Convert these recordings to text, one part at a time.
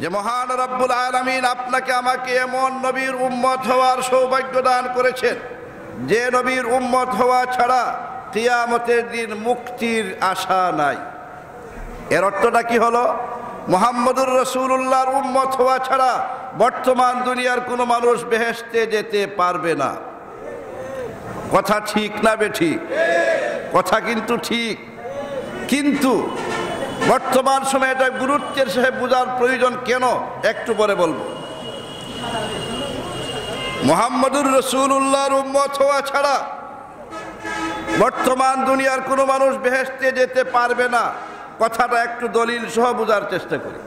যে মহান রব্বুল আলামিন আপনাকে আমাকে এমন নবীর উম্মত হওয়ার সৌভাগ্য দান করেছেন যে নবীর উম্মত হওয়া ছাড়া কিয়ামতের দিন মুক্তির আশা নাই। এর অর্থটা কি হলো? মুহাম্মদুর রাসূলুল্লাহর উম্মত হওয়া ছাড়া বর্তমান দুনিয়ার কোনো মানুষ বেহেশতে যেতে পারবে না। কথা ঠিক না বেঠিক? কথা কিন্তু ঠিক, কিন্তু বর্তমান সময়ে এটা গুরুত্বের সাথে বোঝার প্রয়োজন কেন একটু পরে বলবো। মুহাম্মদুর রাসূলুল্লাহর উম্মত হওয়া ছাড়া বর্তমান দুনিয়ার কোনো মানুষ বেহেশতে যেতে পারবে না, কথাটা একটু দলিল সহ বোঝার চেষ্টা করি।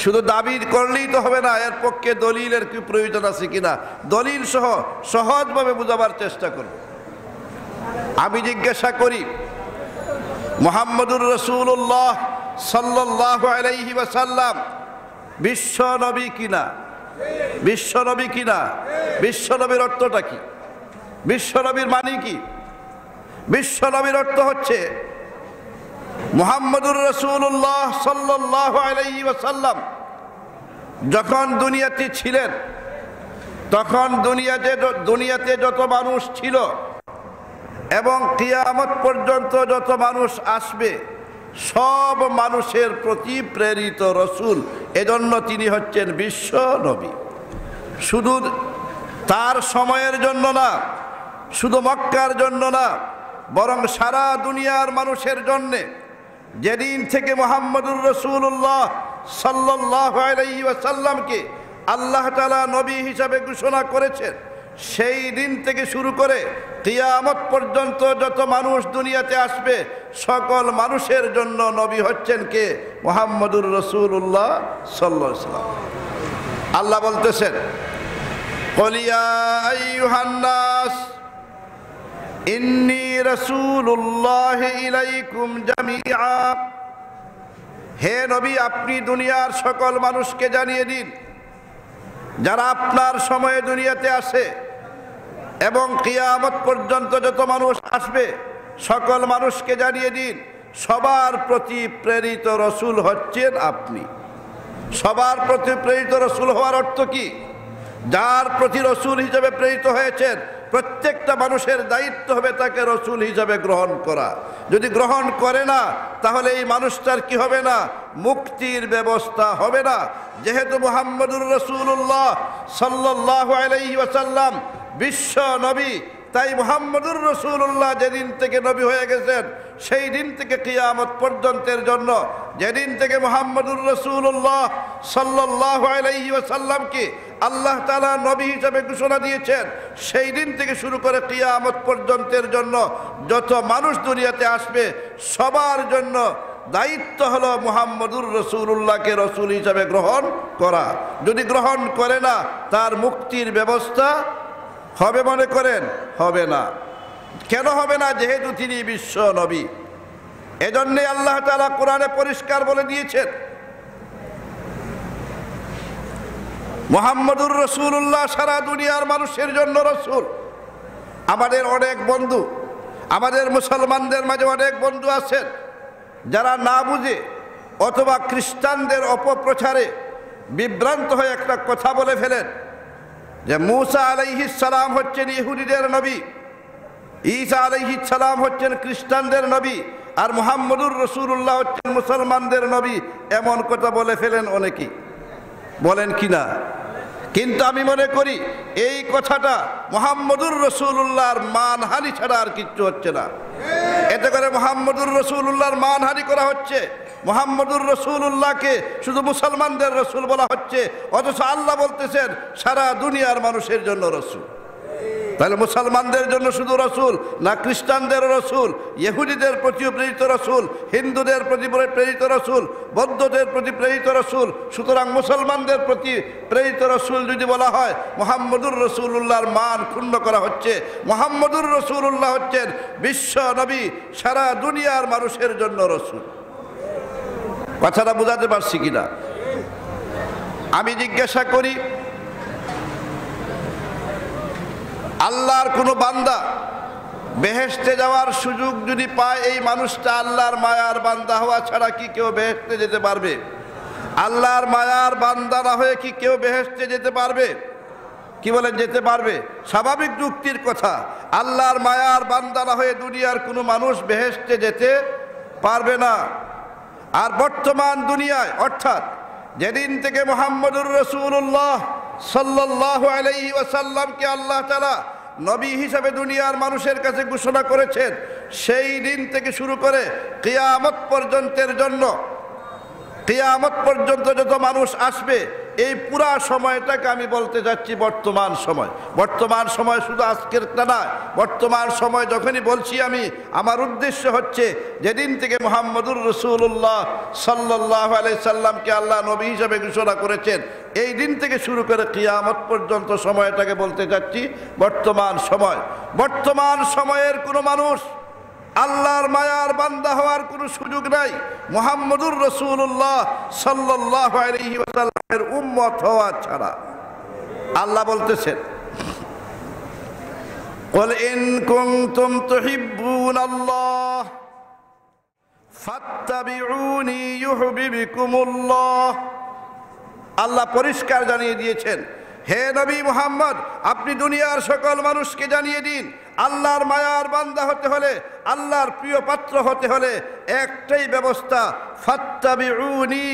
শুধু দাবি করলেই তো হবে না, এর পক্ষে দলিলের কি প্রয়োজন আছে কিনা দলিল সহ সহজভাবে বোঝাবার চেষ্টা করব। আমি জিজ্ঞাসা করি, মুহাম্মদুর রাসূলুল্লাহ সাল্লাল্লাহু আলাইহি ওয়াসাল্লাম বিশ্ব নবী কিনা? বিশ্ব নবী কিনা? বিশ্ব নবীর অর্থটা কি? বিশ্ব নবীর মানে কি? বিশ্ব নবীর অর্থ হচ্ছে মুহাম্মদুর রাসূলুল্লাহ সাল্লাল্লাহু আলাইহি ওয়াসাল্লাম যখন দুনিয়াতে ছিলেন তখন দুনিয়াতে যত মানুষ ছিল এবং কিয়ামত পর্যন্ত যত মানুষ আসবে সব মানুষের প্রতি প্রেরিত রসুল। এজন্য তিনি হচ্ছেন বিশ্ব নবী। শুধু তার সময়ের জন্য না, শুধু মক্কার জন্য না, বরং সারা দুনিয়ার মানুষের জন্যে। যেদিন থেকে মুহাম্মদুর রাসূলুল্লাহ সাল্লাল্লাহু আলাইহি ওয়াসাল্লামকে আল্লাহ তাআলা নবী হিসাবে ঘোষণা করেছেন, সেই দিন থেকে শুরু করে কিয়ামত পর্যন্ত যত মানুষ দুনিয়াতে আসবে সকল মানুষের জন্য নবী হচ্ছেন কে? মুহাম্মদুর রাসূলুল্লাহ সাল্লাল্লাহু আলাইহি ওয়াসাল্লাম। আল্লাহ বলতেছেন, কুল ইয়া আইয়ুহান নাস ইন্নী রাসূলুল্লাহি ইলাইকুম জামিআ। হে নবী, আপনি দুনিয়ার সকল মানুষকে জানিয়ে দিন, যারা আপনার সময়ে দুনিয়াতে আসে এবং কিয়ামত পর্যন্ত যত মানুষ আসবে সকল মানুষকে জানিয়ে দিন, সবার প্রতি প্রেরিত রসুল হচ্ছেন আপনি। সবার প্রতি প্রেরিত রসুল হওয়ার অর্থ কি? যার প্রতি রসুল হিসেবে প্রেরিত হয়েছেন প্রত্যেকটা মানুষের দায়িত্ব হবে তাকে রসুল হিসাবে গ্রহণ করা। যদি গ্রহণ করে না তাহলে এই মানুষটার কি হবে না? মুক্তির ব্যবস্থা হবে না। যেহেতু মুহাম্মদুর রাসূলুল্লাহ সাল্লাল্লাহু আলাইহি ওয়াসাল্লাম বিশ্ব নবী, তাই মুহাম্মদুর রাসূলুল্লাহ যেদিন থেকে নবী হয়ে গেছেন সেই দিন থেকে কিয়ামত পর্যন্তের জন্য, যেদিন থেকে মুহাম্মদুর রাসূলুল্লাহ সাল্লাল্লাহু আলাইহি ওয়াসাল্লামকে আল্লাহ তাআলা নবী হিসেবে ঘোষণা দিয়েছেন সেই দিন থেকে শুরু করে কিয়ামত পর্যন্তের জন্য যত মানুষ দুনিয়াতে আসবে সবার জন্য দায়িত্ব হলো মুহাম্মদুর রাসূলুল্লাহকে রসুল হিসেবে গ্রহণ করা। যদি গ্রহণ করে না তার মুক্তির ব্যবস্থা হবে মনে করেন? হবে না। কেন হবে না? যেহেতু তিনি বিশ্ব নবী। এজন্য আল্লাহ তাআলা কোরআনে পরিষ্কার বলে দিয়েছেন, মুহাম্মদুর রাসূলুল্লাহ সারা দুনিয়ার মানুষের জন্য রসুল। আমাদের অনেক বন্ধু, আমাদের মুসলমানদের মাঝে অনেক বন্ধু আছেন যারা না বুঝে অথবা খ্রিস্টানদের অপপ্রচারে বিভ্রান্ত হয়ে একটা কথা বলে ফেলেন যে মূসা আলাইহিস সালাম হচ্ছেন ইহুদিদের নবী, ঈসা আলাইহিস সালাম হচ্ছেন খ্রিস্টানদের নবী, আর মুহাম্মদুর রাসূলুল্লাহ হচ্ছেন মুসলমানদের নবী। এমন কথা বলে ফেলেন অনেকেই, বলেন কি না? কিন্তু আমি মনে করি এই কথাটা মুহাম্মদুর রাসূলুল্লাহর মানহানি ছাড়া আর কিচ্ছু হচ্ছে না। এতে করে মুহাম্মদুর রাসূলুল্লাহর মানহানি করা হচ্ছে। মুহাম্মদুর রাসূলুল্লাহকে শুধু মুসলমানদের রসুল বলা হচ্ছে, অথচ আল্লাহ বলতেছেন সারা দুনিয়ার মানুষের জন্য রসুল। তাহলে মুসলমানদের জন্য শুধু রসুল না, খ্রিস্টানদের রসুল, ইহুদিদের প্রতি প্রেরিত রসুল, হিন্দুদের প্রতি প্রেরিত রসুল, বৌদ্ধদের প্রতি প্রেরিত রসুল। সুতরাং মুসলমানদের প্রতি প্রেরিত রসুল যদি বলা হয় মুহাম্মদুর রাসূলুল্লাহর মান ক্ষুণ্ণ করা হচ্ছে। মুহাম্মদুর রাসূলুল্লাহ হচ্ছেন বিশ্ব নবী, সারা দুনিয়ার মানুষের জন্য রসুল। কথাটা বোঝাতে পারছি কিনা? আমি জিজ্ঞাসা করি, আল্লাহর কোনো বান্দা বেহেশতে যাওয়ার সুযোগ যদি পায়, এই মানুষটা আল্লাহর মায়ার বান্দা হওয়া ছাড়া কি কেউ বেহেশতে যেতে পারবে? আল্লাহর মায়ার বান্দা না হয়ে কি কেউ বেহেশতে যেতে পারবে? কি বলেন, যেতে পারবে? স্বাভাবিক যুক্তির কথা, আল্লাহর মায়ার বান্দা না হয়ে দুনিয়ার কোনো মানুষ বেহেশতে যেতে পারবে না। আর বর্তমান দুনিয়ায়, অর্থাৎ যেদিন থেকে মুহাম্মদুর রাসূলুল্লাহ সাল্লাল্লাহু আলাইহি ওয়াসাল্লামকে আল্লাহ তাআলা নবী হিসাবে দুনিয়ার মানুষের কাছে ঘোষণা করেছেন, সেই দিন থেকে শুরু করে কিয়ামত পর্যন্তের জন্য, কিয়ামত পর্যন্ত যত মানুষ আসবে, এই পুরা সময়টাকে আমি বলতে যাচ্ছি বর্তমান সময়। বর্তমান সময় শুধু আজকেরটা না, বর্তমান সময় যখনই বলছি আমি, আমার উদ্দেশ্য হচ্ছে যেদিন থেকে মুহাম্মদুর রাসূলুল্লাহ সাল্লাল্লাহু আলাইহি সাল্লামকে আল্লাহ নবী হিসেবে ঘোষণা করেছেন, এই দিন থেকে শুরু করে কিয়ামত পর্যন্ত সময়টাকে বলতে যাচ্ছি বর্তমান সময়। বর্তমান সময়ের কোনো মানুষ আল্লাহর মায়ার বান্দা হওয়ার কোনো সুযোগ নাই মুহাম্মদুর রাসূলুল্লাহ সাল্লাল্লাহু আলাইহি ওয়াসাল্লামের উম্মত হওয়া ছাড়া। আল্লাহ বলতেছেন, কুল ইন কুনতুম তুহিব্বুনাল্লাহ ফাত্তাবিউনি ইউহিব্বুকুমুল্লাহ। আল্লাহ পরিষ্কার জানিয়ে দিয়েছেন, হে নবী মুহাম্মদ, আপনি দুনিয়ার সকল মানুষকে জানিয়ে দিন, আল্লাহর মায়ার বান্দা হতে হলে, আল্লাহর প্রিয় পাত্র হতে হলে একটাই ব্যবস্থা, ফাত্তাবিউনি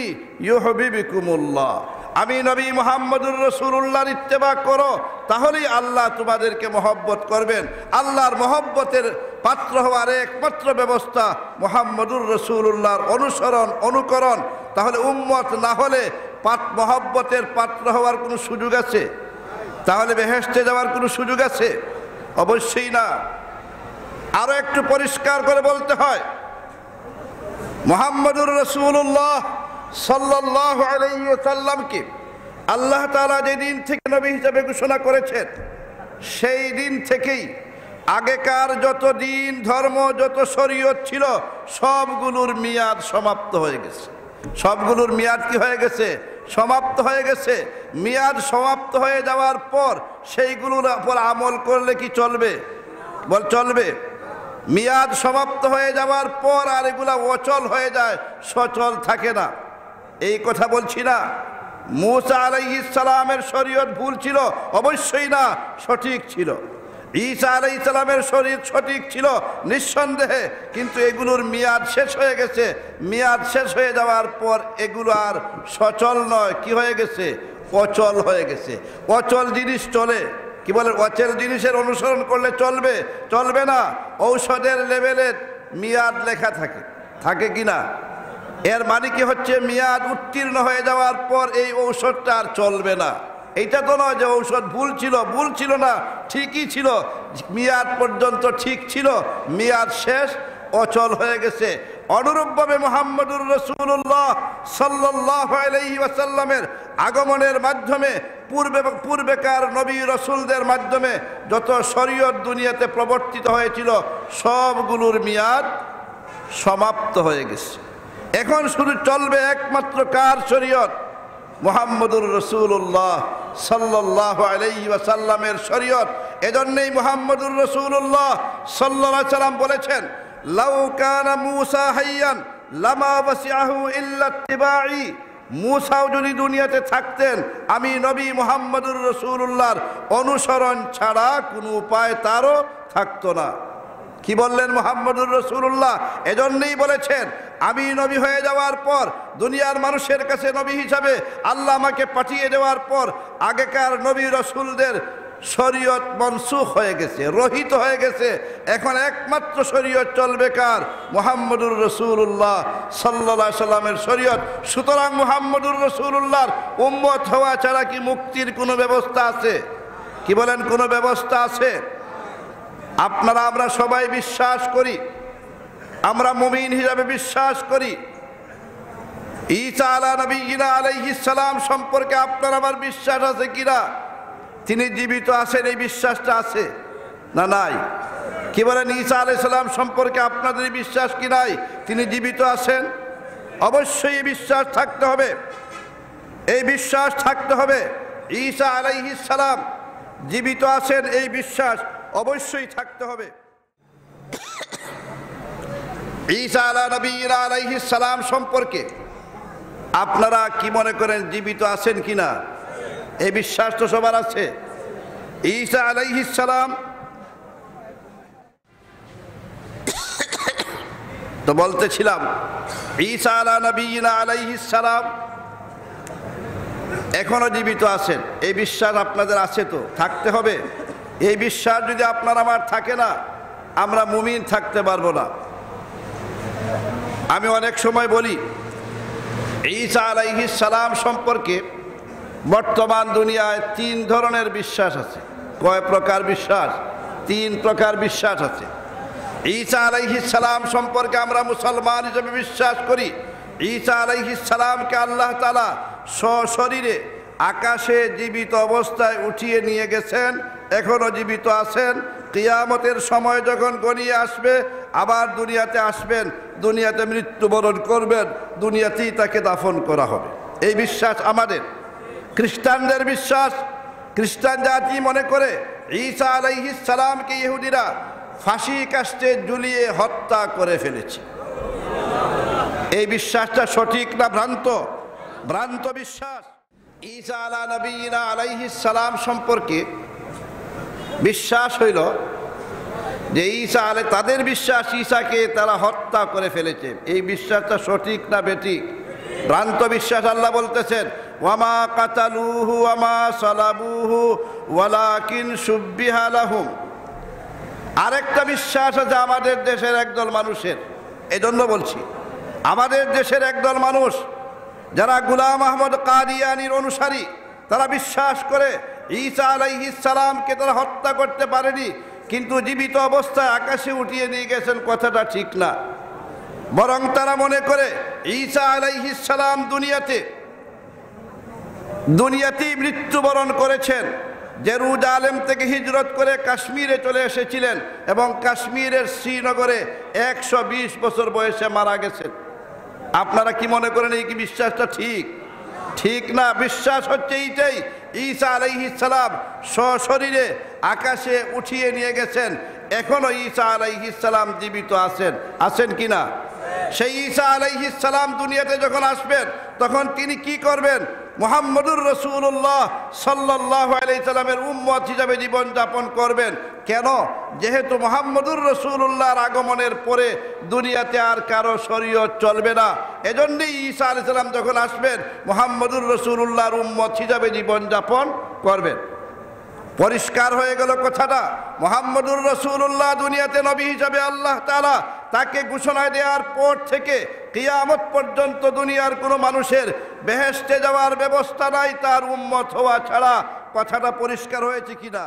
ইউহিব্বুকুমুল্লাহ। আমি নবী মুহাম্মদুর রাসূলুল্লাহর ইত্তেবা করো, তাহলেই আল্লাহ তোমাদেরকে মহব্বত করবেন। আল্লাহর মহব্বতের পাত্র হওয়ার একমাত্র ব্যবস্থা মুহাম্মদুর রাসূলুল্লাহর অনুসরণ, অনুকরণ। তাহলে উম্মত না হলে মহব্বতের পাত্র হওয়ার কোনো সুযোগ আছে? তাহলে বেহেশতে যাওয়ার কোনো সুযোগ আছে? অবশ্যই না। আরো একটু পরিষ্কার করে বলতে হয়, মুহাম্মদুর রাসূলুল্লাহ সাল্লাল্লাহু আলাইহি ওয়াসাল্লামকে আল্লাহ তাআলা যেদিন থেকে নবী হিসেবে ঘোষণা করেছেন, সেই দিন থেকেই আগেকার যত দিন, ধর্ম, যত শরীয়ত ছিল, সবগুলোর মেয়াদ সমাপ্ত হয়ে গেছে। সবগুলোর মেয়াদ কি হয়ে গেছে? সমাপ্ত হয়ে গেছে। মেয়াদ সমাপ্ত হয়ে যাওয়ার পর সেইগুলোর উপর আমল করলে কি চলবে? বল, চলবে? মেয়াদ সমাপ্ত হয়ে যাওয়ার পর আর এগুলা অচল হয়ে যায়, সচল থাকে না। এই কথা বলছি না। মূসা আলাইহিস সালামের শরীয়ত ভুল ছিল? অবশ্যই না, সঠিক ছিল। ঈসা আলাইহিস সালামের শরীয়ত সঠিক ছিল নিঃসন্দেহে, কিন্তু এগুলোর মেয়াদ শেষ হয়ে গেছে। মেয়াদ শেষ হয়ে যাওয়ার পর এগুলো আর সচল নয়, কি হয়ে গেছে? অচল হয়ে গেছে। অচল জিনিস চলে? কি বলে, অচল জিনিসের অনুসরণ করলে চলবে? চলবে না। ঔষধের লেবেলের মেয়াদ লেখা থাকে, থাকে কি না? এর মানে কি হচ্ছে, মেয়াদ উত্তীর্ণ হয়ে যাওয়ার পর এই ঔষধটা আর চলবে না। এইটা তো নয় যে ঔষধ ভুল ছিল। ভুল ছিল না, ঠিকই ছিল, মেয়াদ পর্যন্ত ঠিক ছিল, মেয়াদ শেষ, অচল হয়ে গেছে। অনুরূপভাবে মুহাম্মদুর রাসূলুল্লাহ সাল্লাল্লাহু আলাইহি ওয়াসাল্লামের আগমনের মাধ্যমে পূর্বেকার নবী রাসূলদের মাধ্যমে যত শরীয়ত দুনিয়াতে প্রবর্তিত হয়েছিল, সবগুলোর মেয়াদ সমাপ্ত হয়ে গেছে। এখন শুধু চলবে একমাত্র কার শরীয়ত? মুহাম্মদুর রাসূলুল্লাহ সাল্লাল্লাহু আলাইহি ওয়াসাল্লামের শরীয়ত। এজন্যই মুহাম্মদুর রাসূলুল্লাহ সাল্লাল্লাহু আলাইহি ওয়াসাল্লাম বলেছেন, লাউ কানা মূসা হাইয়ান লামা ওয়াসিআহু ইল্লা ইত্তিবাই। মূসাও যদি দুনিয়াতে থাকতেন, আমি নবী মুহাম্মদুর রাসূলুল্লাহর অনুসরণ ছাড়া কোনো উপায় তারও থাকতো না। কি বললেন মুহাম্মদুর রাসূলুল্লাহ? এজন্যই বলেছেন, আমি নবী হয়ে যাওয়ার পর, দুনিয়ার মানুষের কাছে নবী হিসাবে আল্লাহ আমাকে পাঠিয়ে দেওয়ার পর, আগেকার নবী রাসূলদের শরীয়ত মনসুখ হয়ে গেছে, রহিত হয়ে গেছে। এখন একমাত্র শরীয়ত চলবে কার? মুহাম্মদুর রাসূলুল্লাহ সাল্লাল্লাহু আলাইহি সাল্লামের শরীয়ত। সুতরাং মুহাম্মদুর রাসূলুল্লাহর উম্মত হওয়া ছাড়া কি মুক্তির কোনো ব্যবস্থা আছে? কি বলেন, কোনো ব্যবস্থা আছে? আপনারা, আমরা সবাই বিশ্বাস করি, আমরা মুমিন হিসাবে বিশ্বাস করি, ঈসা আলা নবিয়িনা আলাইহিস সালাম সম্পর্কে আপনার আমার বিশ্বাস আছে কিনা? তিনি জীবিত আছেন, এই বিশ্বাসটা আছে না নাই? কি বলেন, ঈসা আলাইহিস সালাম সম্পর্কে আপনাদের বিশ্বাস কি নাই? তিনি জীবিত আছেন? অবশ্যই এই বিশ্বাস থাকতে হবে, এই বিশ্বাস থাকতে হবে। ঈসা আলাইহিস সালাম জীবিত আছেন, এই বিশ্বাস অবশ্যই থাকতে হবে। ঈসা আলা নবিয়িনা আলাইহিস সালাম সম্পর্কে আপনারা কি মনে করেন জীবিত আছেন কিনা? এই বিশ্বাস তো সবার আছে। ঈসা আলাইহিস সালাম তো বলতেছিলাম, ঈসা আলা নবিয়িনা আলাইহিস সালাম এখনো জীবিত আছেন। এই বিশ্বাস আপনাদের আছে তো? থাকতে হবে। এই বিশ্বাস যদি আপনার আমার থাকে না, আমরা মুমিন থাকতে পারবো না। আমি অনেক সময় বলি, ঈসা আলাইহিস সালাম সম্পর্কে বর্তমান দুনিয়ায় 3 ধরনের বিশ্বাস আছে। কয় প্রকার বিশ্বাস? 3 প্রকার বিশ্বাস আছে। ঈসা আলাইহিস সালাম সম্পর্কে আমরা মুসলমান হিসেবে বিশ্বাস করি, ঈসা আলাইহিস সালামকে আল্লাহ তাআলা সশরীরে আকাশে জীবিত অবস্থায় উঠিয়ে নিয়ে গেছেন, এখনো জীবিত আছেন। কিয়ামতের সময় যখন গনিয়ে আসবে, আবার দুনিয়াতে আসবেন, দুনিয়াতে মৃত্যুবরণ করবেন, দুনিয়াতেই তাকে দাফন করা হবে। এই বিশ্বাস আমাদের। খ্রিস্টানদের বিশ্বাস, খ্রিস্টান জাতি মনে করে ঈসা আলাইহিস সালামকে ইহুদিরা ফাঁসি কাস্টে ঝুলিয়ে হত্যা করে ফেলেছে। এই বিশ্বাসটা সঠিক না ভ্রান্ত? ভ্রান্ত বিশ্বাস। ঈসা আলা নবিয়িনা আলাইহিস সালাম সম্পর্কে বিশ্বাস হইল যে ঈসা তাদের বিশ্বাস ঈসাকে তারা হত্যা করে ফেলেছে। এই বিশ্বাসটা সঠিক না বেঠিক? ভ্রান্ত বিশ্বাস। আল্লাহ বলতেছেন, ওয়ামা কাতালুহু ওয়ামা সালাবুহু ওয়ালাকিন শুব্বিহা লাহুম। আরেকটা বিশ্বাস আছে আমাদের দেশের একদল মানুষের। এজন্য বলছি, আমাদের দেশের একদল মানুষ যারা গোলাম আহমদ কাদিয়ানীর অনুসারী, তারা বিশ্বাস করে ঈসা আলাইহিস সালামকে তারা হত্যা করতে পারেনি, কিন্তু জীবিত অবস্থায় আকাশে উঠিয়ে নিয়ে গেছেন। কথাটা ঠিক না। বরং তারা মনে করে ঈসা আলাইহিস সালাম দুনিয়াতেই মৃত্যুবরণ করেছেন। জেরুজালেম থেকে হিজরত করে কাশ্মীরে চলে এসেছিলেন এবং কাশ্মীরের শ্রীনগরে 120 বছর বয়সে মারা গেছেন। আপনারা কি মনে করেন এই কি বিশ্বাসটা ঠিক? ঠিক না। বিশ্বাস হচ্ছে এইটাই, ঈসা আলাইহিস সালাম সশরীরে আকাশে উঠিয়ে নিয়ে গেছেন, এখনো ঈসা আলাইহিস সালাম জীবিত আছেন। আছেন কিনা? সেই ঈসা আলাইহিস সালাম দুনিয়াতে যখন আসবেন, তখন তিনি কি করবেন? মুহাম্মদুর রাসূলুল্লাহ সাল্লাল্লাহু আলাইহি সাল্লামের উম্মত হিসাবে জীবন যাপন করবেন। কেন? যেহেতু মুহাম্মদুর রাসূলুল্লাহর আগমনের পরে দুনিয়াতে আর কারো শরীয়ত চলবে না, এজন্যই ঈসা আলাইহিস সালাম যখন আসবেন, মুহাম্মদুর রাসূলুল্লাহর উম্মত হিসাবে জীবন যাপন করবেন। পরিষ্কার হয়ে গেল কথাটা। মুহাম্মদুর রাসূলুল্লাহ দুনিয়াতে নবী হিসাবে আল্লাহ তাআলা তাকে ঘোষণা দেওয়ার পর থেকে কিয়ামত পর্যন্ত দুনিয়ার কোনো মানুষের বেহেশতে যাওয়ার ব্যবস্থা নাই তার উম্মত হওয়া ছাড়া। কথাটা পরিষ্কার হয়েছে কিনা?